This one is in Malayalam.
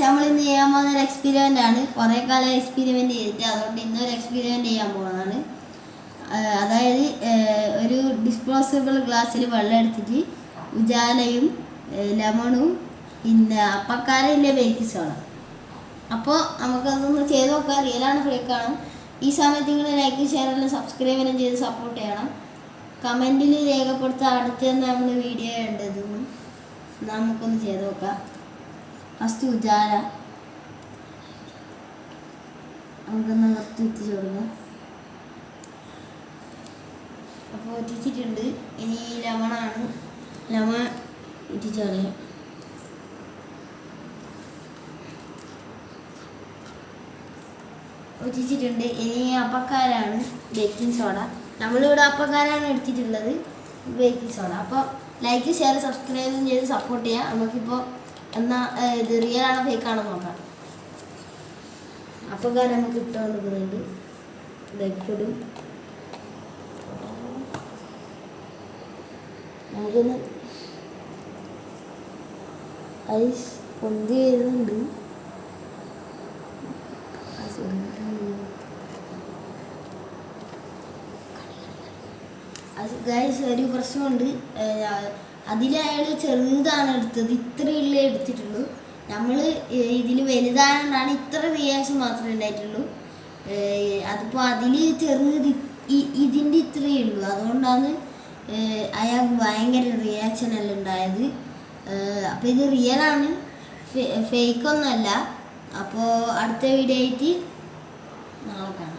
നമ്മൾ ഇന്ന് ചെയ്യാൻ പോകുന്ന ഒരു എക്സ്പെരിമെൻ്റ് ആണ്. കുറേ കാലം എക്സ്പെരിമെൻ്റ് ചെയ്തിട്ട് അതുകൊണ്ട് ഇന്നൊരു എക്സ്പെരിമെൻ്റ് ചെയ്യാൻ പോകുന്നതാണ്. അതായത് ഒരു ഡിസ്പോസിബിൾ ഗ്ലാസ്സിൽ വെള്ളം എടുത്തിട്ട് ഉജാലയും ലെമണും പിന്നെ അപ്പക്കാരയിലെ ബേക്കിംഗ് സോഡ. അപ്പോൾ നമുക്കതൊന്ന് ചെയ്ത് നോക്കാം. റിയലാണ് ഫേക്കാണ്. ഈ സമയത്ത് നിങ്ങൾ ലൈക്ക് ഷെയർ എല്ലാം സബ്സ്ക്രൈബ് ചെയ്ത് സപ്പോർട്ട് ചെയ്യണം. കമൻറ്റിൽ രേഖപ്പെടുത്താൻ അടുത്ത് നമ്മൾ വീഡിയോ ഉണ്ടെന്നും നമുക്കൊന്ന് ചെയ്ത് നോക്കാം. ഫസ്റ്റ് ഉജാല നമുക്കൊന്ന് നിർത്തി എത്തിച്ച് കൊടുക്കാം. അപ്പോൾ എത്തിച്ചിട്ടുണ്ട്. ഇനി ലെമണാണ്. ലെമൺ ഇറ്റിച്ച് കളയാം. ഒറ്റിച്ചിട്ടുണ്ട്. ഇനി അപ്പക്കാരാണ് ബേക്കിംഗ് സോഡ. നമ്മളിവിടെ അപ്പക്കാരാണ് എടുത്തിട്ടുള്ളത്, ബേക്കിംഗ് സോഡ. അപ്പോൾ ലൈക്ക് ഷെയർ സബ്സ്ക്രൈബും ചെയ്ത് സപ്പോർട്ട് ചെയ്യാം. നമുക്കിപ്പോൾ എന്നാൽ ഇത് റിയലാണോ ഫേക്കാണോ നോക്കാം. അപ്പക്കാർ നമുക്ക് ഇട്ടുകൊണ്ടിരിക്കുന്നുണ്ട്. ഇതൊക്കെ നമുക്കൊന്ന് ഐസ് പൊന്തി വരുന്നുണ്ട്. ഗൈസ് ഒരു പ്രശ്നമുണ്ട്. അതിലയാൾ ചെറുതാണ് എടുത്തത്, ഇത്രയുള്ള എടുത്തിട്ടുള്ളൂ. നമ്മൾ ഇതിൽ വലുതായതുകൊണ്ടാണ് ഇത്ര റിയാക്ഷൻ മാത്രമേ ഉണ്ടായിട്ടുള്ളൂ. അതിപ്പോൾ അതിൽ ചെറുത് ഇതിൻ്റെ ഇത്രയേ ഉള്ളൂ. അതുകൊണ്ടാണ് അയാൾക്ക് ഭയങ്കര റിയാക്ഷൻ എല്ലാം ഉണ്ടായത്. അപ്പോൾ ഇത് റിയലാണ്, ഫേക്കൊന്നുമല്ല. അപ്പോൾ അടുത്ത വീഡിയോ ആയിട്ട് നാളെ കാണാം.